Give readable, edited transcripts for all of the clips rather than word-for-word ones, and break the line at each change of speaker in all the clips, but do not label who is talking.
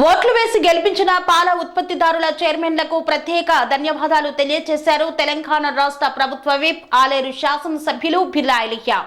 ఓట్లు వేసి గెలిపించిన పాల ఉత్పత్తిదారుల చైర్మన్లకు ప్రత్యేక ధన్యవాదాలు తెలియజేశారు తెలంగాణ రాష్ట్ర ప్రభుత్వ విప్ ఆలేరు శాసనసభ్యులు బిర్లా ఐలయ్య.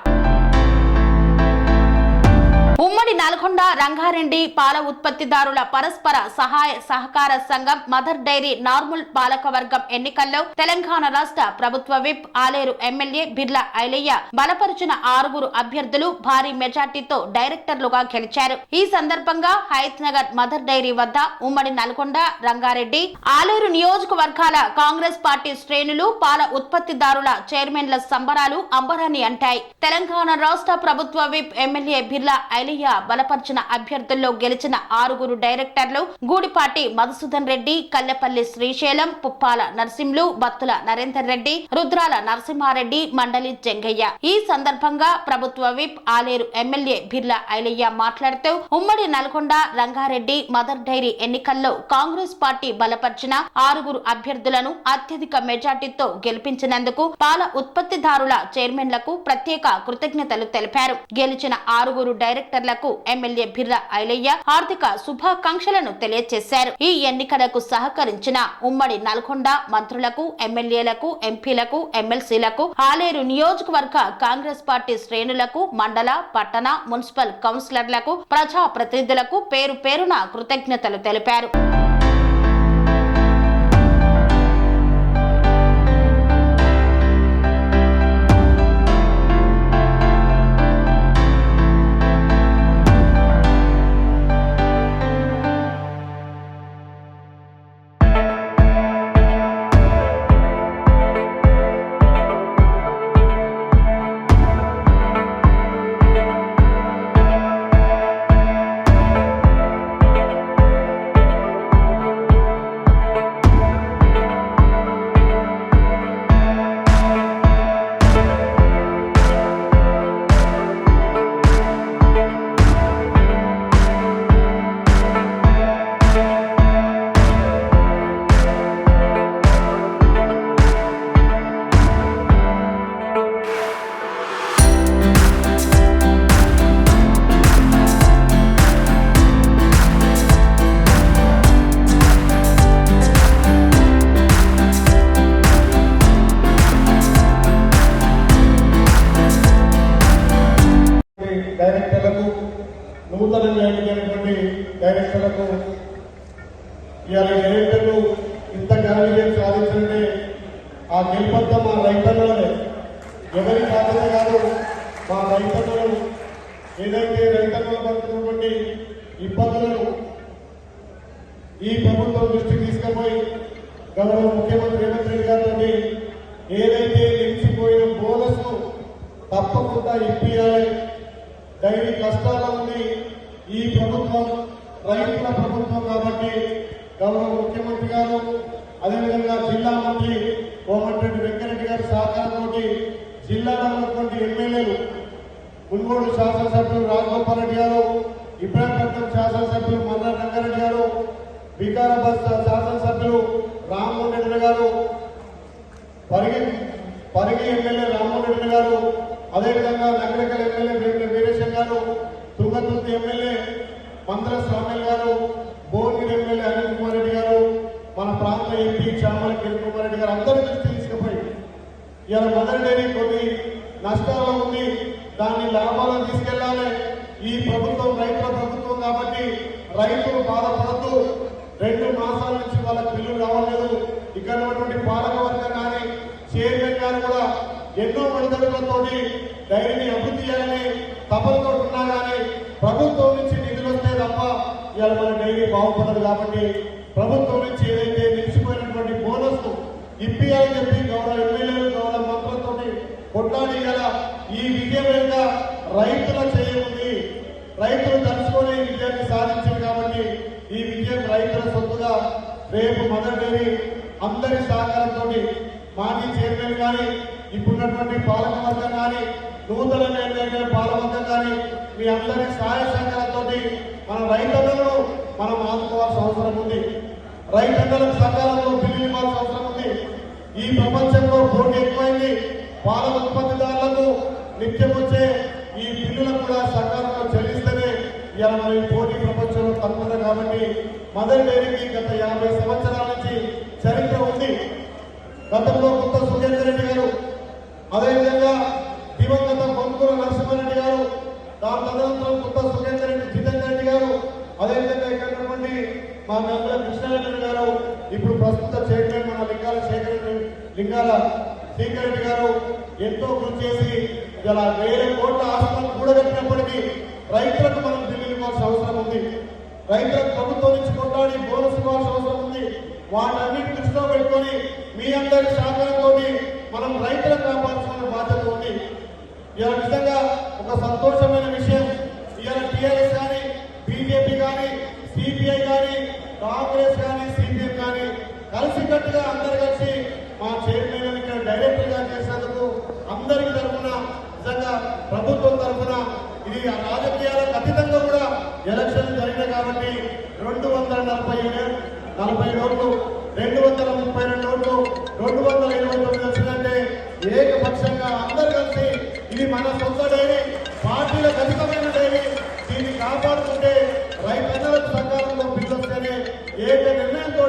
ఉమ్మడి నల్గొండ రంగారెడ్డి పాల ఉత్పత్తిదారుల పరస్పర సహాయ సహకార సంఘం మదర్ డైరీ నార్మల్ పాలకవర్గం ఎన్నికల్లో తెలంగాణ రాష్ట్ర ప్రభుత్వ విప్ ఆలేరు ఎమ్మెల్యే బిర్లా ఐలయ్య బలపరిచిన 6 అభ్యర్థులు భారీ మెజార్టీతో డైరెక్టర్లుగా గెలిచారు. ఈ సందర్భంగా హయత్ నగర్ మదర్ డైరీ వద్ద ఉమ్మడి నల్గొండ రంగారెడ్డి ఆలేరు నియోజకవర్గాల కాంగ్రెస్ పార్టీ శ్రేణులు పాల ఉత్పత్తిదారుల చైర్మన్ల సంబరాలు అంబరాన్ని అంటాయి. తెలంగాణ రాష్ట్ర ప్రభుత్వ విప్ ఎమ్మెల్యే బిర్లా ఐలయ్య బలపరిచిన అభ్యర్థుల్లో గెలిచిన 6 డైరెక్టర్లు గూడిపాటి మధుసూదన్ రెడ్డి, కల్లెపల్లి శ్రీశైలం, పుప్పాల నర్సింలు, బత్తుల నరేందర్ రెడ్డి, రుద్రాల నరసింహారెడ్డి, మండలి జంగయ్య. ఈ సందర్భంగా ప్రభుత్వ విప్ ఆలేరు ఎమ్మెల్యే బిర్లా ఐలయ్య మాట్లాడుతూ ఉమ్మడి నల్గొండ రంగారెడ్డి మదర్ డైరీ ఎన్నికల్లో కాంగ్రెస్ పార్టీ బలపరిచిన 6 అభ్యర్థులను అత్యధిక మెజార్టీతో గెలిపించినందుకు పాల ఉత్పత్తిదారుల చైర్మన్లకు ప్రత్యేక కృతజ్ఞతలు తెలిపారు. గెలిచిన 6 డైరెక్టర్లకు ఎమ్మెల్యే బిర్లా ఐలయ్య ఆర్థిక శుభాకాంక్షలను తెలియజేశారు. ఈ ఎన్నికలకు సహకరించిన ఉమ్మడి నల్గొండ మంత్రులకు, ఎమ్మెల్యేలకు, ఎంపీలకు, ఎమ్మెల్సీలకు, ఆలేరు నియోజకవర్గ కాంగ్రెస్ పార్టీ శ్రేణులకు, మండల, పట్టణ, మున్సిపల్ కౌన్సిలర్లకు, ప్రజా ప్రతినిధులకు పేరు పేరున కృతజ్ఞతలు తెలిపారు.
డైరెక్టర్లకు, నూతనంగా ఎన్నికైనటువంటి డైరెక్టర్లకు, ఇవాళ డైరెక్టర్లు ఇంత ఘన విజయం సాధించాలంటే ఆ గెలుపంతా మా రైతన్నలనే. ఎవరి బాధ్యత కాదు, మా రైతన్నలు ఏదైతే రైతన్నలు పడుతున్నటువంటి ఇబ్బందులను ఈ ప్రభుత్వం దృష్టికి తీసుకుపోయి గౌరవ ముఖ్యమంత్రి రేవంత్ రెడ్డి గారితో ఏదైతే నిలిచిపోయిన బోనస్ తప్పకుండా ఇప్పియాలి. డైరీ కష్టాల ఉంది. ఈ ప్రభుత్వం రైతుల ప్రభుత్వం కాబట్టి గౌరవ ముఖ్యమంత్రి గారు, అదేవిధంగా జిల్లా మంత్రి కోమటిరెడ్డి వెంకరెడ్డి గారి సహకారంతో జిల్లాలో ఉన్నటువంటి ఎమ్మెల్యేలు, మున్గోడు శాసనసభ్యులు రాజగోపాల్ రెడ్డి గారు, ఇబ్రాహీంపట్నం శాసనసభ్యులు మన్నా రంగారెడ్డి గారు, వికారాబాద్ శాసనసభ్యులు రామ్మోహన్ రెడ్డి గారు, పరిగి ఎమ్మెల్యే రామ్మోహన్ రెడ్డి గారు, అదేవిధంగా నగరకల్ ఎమ్మెల్యే వీరేశం గారు, తుంగతుర్తి ఎమ్మెల్యే మంత్ర స్వామిల్ గారు, భువనగిరి ఎమ్మెల్యే అనిల్ కుమార్ రెడ్డి గారు, మన ప్రాంత ఎంపీ చామల కిరణ్ కుమార్ రెడ్డి గారు అందరి దృష్టి తీసుకుపోయి ఇవాళ మదర్ డైరీ కొన్ని నష్టాల్లో ఉంది, దాన్ని లాభాలను తీసుకెళ్లాలి. ఈ ప్రభుత్వం రైతుల ప్రభుత్వం కాబట్టి రైతులు బాధపడద్దు. 2 మాసాల నుంచి వాళ్ళకి బిల్లులు రావలేదు. ఇక్కడ ఉన్నటువంటి పాలక వర్గం కానీ చైర్మన్ గారు కూడా ఎన్నో విడుదలతో డైరీని అభివృద్ధి చేయాలని తపంతో ఉన్నా కానీ ప్రభుత్వం నుంచి నిధులు వస్తే తప్ప ఇవాళ మన డైరీ బాగుపడదు. కాబట్టి ప్రభుత్వం నుంచి ఏదైతే నిలిచిపోయినటువంటి బోనస్ ఇప్పియాలని చెప్పి గౌరవ ఎమ్మెల్యేలు, గౌరవ మంత్రులతో కొట్లాడి గల ఈ విజయం వెనుక రైతుల చేయముంది. రైతులు తలుచుకొని ఈ విజయాన్ని సాధించారు కాబట్టి ఈ విజయం రైతుల సొత్తుగా రేపు మదర్ డైరీ అందరి సహకారంతో మాజీ చైర్మన్ కానీ, ఇప్పుడున్నటువంటి పాలక వర్గం కానీ, నూతనంగా ఎన్నికైన పాలకవర్గం కానీ మీ అందరి సహాయ సహకారంతో మన రైతన్నలను మనం ఆదుకోవాల్సిన అవసరం ఉంది. రైతన్నలకు సకాలంలో బిల్లు ఇవ్వాల్సిన అవసరం ఉంది. ఈ ప్రపంచంలో పోటీ ఎక్కువైంది. పాల ఉత్పత్తిదారులకు నిత్యం వచ్చే ఈ బిల్లులను కూడా సకాలంలో చెల్లిస్తేనే ఇలా మనం ఈ పోటీ ప్రపంచంలో తప్పదు కాబట్టి మదర్ డైరీకి గత 50 సంవత్సరాల నుంచి చరిత్ర ఉంది. గతంలో కొత్త సుఖేందర్ రెడ్డి గారు, అదేవిధంగా దివంగత కొంకూరు నరసింహారెడ్డి గారు, దాని తదనంతరం కొత్త సుఖేందర్ రెడ్డి జితేందర్ రెడ్డి గారు, అదేవిధంగా ఇక్కడ ఉన్నటువంటి మా గంగుల కృష్ణారెడ్డి గారు, ఇప్పుడు ప్రస్తుత చైర్మన్ మన లింగాల శ్రీకర్ రెడ్డి గారు ఎంతో కృషి చేసి ఇలా 1000 కోట్ల ఆస్తులను కూడగట్టినప్పటికీ రైతులకు మనం బిల్లు ఇవ్వాల్సిన అవసరం ఉంది. రైతులకు ప్రభుత్వం నుంచి కొట్లాడి బోనస్ ఇవ్వాల్సిన అవసరం ఉంది. వాటన్నిటి దృష్టిలో పెట్టుకొని మీ అందరి సహకారంతో మనం రైతులకు కాపాడాల్సిన బాధ్యత ఉంది. ఇలా నిజంగా ఒక సంతోషమైన విషయం. ఇలా టీఆర్ఎస్ కానీ, బీజేపీ కానీ, సిపిఐ కానీ, కాంగ్రెస్ కానీ, సిపిఎం కానీ కలిసికట్టుగా అందరు కలిసి మా చైర్మన్ ఇక్కడ డైరెక్టర్ గా చేసినందుకు అందరికి తరఫున నిజంగా ప్రభుత్వం తరఫున ఇది రాజకీయాలకు అతీతంగా కూడా ఎలక్షన్ జరిగినాయి కాబట్టి 240 ఓట్లు, 232 ఓట్లు, 229 వచ్చిందంటే ఏకపక్షంగా అందరు కలిసి ఇది మన సొంత డైరీ, పార్టీల ఖచ్చితమైన డైరీ, దీన్ని కాపాడుకుంటే రైతన్నలకు సకాలంలో బిల్లు వస్తేనే ఏక నిర్ణయంతో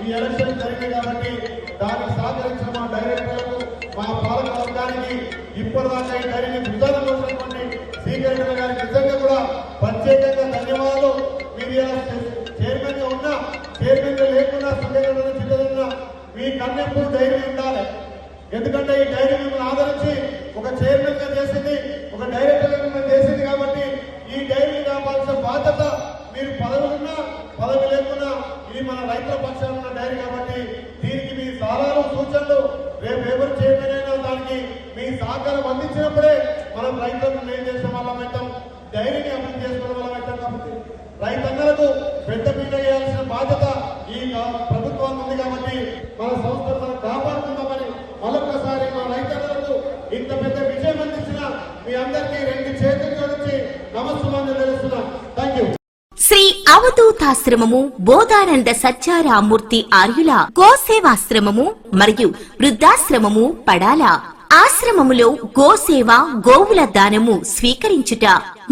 ఈ ఎలక్షన్ జరిగింది కాబట్టి దానికి సహకరించిన మా డైరెక్టర్లకు, మా పాలక వర్గానికి, ఇప్పటిదాకా ఈ డైరీని విధానం చేసినటువంటి శ్రీకరణ గారికి నిజంగా కూడా ప్రత్యేకంగా ధన్యవాదాలు. మీరు చైర్మన్ గా ఉన్నా, చైర్మన్ గా లేకున్నా, సుఖేంద్ర చిన్న మీ కన్నెప్పుడు డైరీ ఉండాలి. ఎందుకంటే ఈ డైరీ మిమ్మల్ని ఆదరించి ఒక చైర్మన్ గా చేసింది, ఒక డైరెక్టర్ గా మిమ్మల్ని చేసింది కాబట్టి ఈ డైరీని కాపాల్సిన బాధ్యత మీరు పదవులున్నా పదవి లేకున్నా ఇది మన రైతుల పక్షాన ఉన్న డైరీ కాబట్టి దీనికి మీ సలహాలు, సూచనలు రేపు ఎవరు చైర్మన్ అయినా దానికి మీ సహకారం అందించినప్పుడే మనం రైతులకు మేలు చేసిన వాళ్ళం అవుతాం, డైరీని అభివృద్ధి చేసుకున్న వాళ్ళం అవుతాం. కాబట్టి రైతన్నలకు పెద్దపీట వేయాల్సిన బాధ్యత ఈ ప్రభుత్వానికి ఉంది కాబట్టి మన సంస్థను మనం కాపాడుకుందామని మరొకసారి మా రైతన్నలకు ఇంత పెద్ద విజయం అందించిన మీ అందరికీ 2 చేతులు జోడించి నమస్కారం తెలుస్తున్నాం. Thank you.
శ్రీ అవధూతాశ్రమము బోధానంద సత్యారామూర్తి ఆర్యుల గోసేవాశ్రమము మరియు వృద్ధాశ్రమము పడాల. ఆశ్రమములో గోసేవ, గోవుల దానము స్వీకరించుట,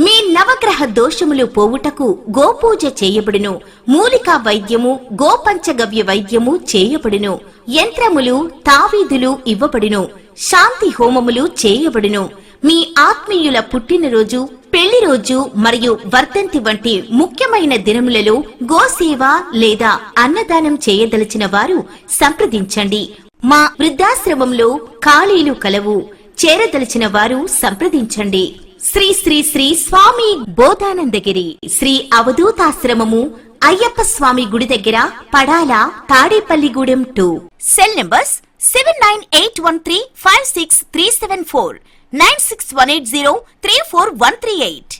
మీ నవగ్రహ దోషములు పోవుటకు గోపూజ చేయబడును. మూలికా వైద్యము, గోపంచగవ్య వైద్యము చేయబడును. యంత్రములు, తావీదులు ఇవ్వబడును. శాంతి హోమములు చేయబడును. మీ ఆత్మీయుల పుట్టినరోజు, పెళ్లి రోజు మరియు వర్ధంతి వంటి ముఖ్యమైన దినములలో గోసేవ లేదా అన్నదానం చేయదలిచిన వారు సంప్రదించండి. మా వృద్ధాశ్రమంలో ఖాళీలు కలవు. చేరదలిచిన వారు సంప్రదించండి. శ్రీ శ్రీ శ్రీ స్వామి బోధానందగిరి శ్రీ అవధూతాశ్రమము, అయ్యప్ప స్వామి గుడి దగ్గర, పడాల, తాడేపల్లిగూడెం 2. Cell numbers 7981356374, 96180341138.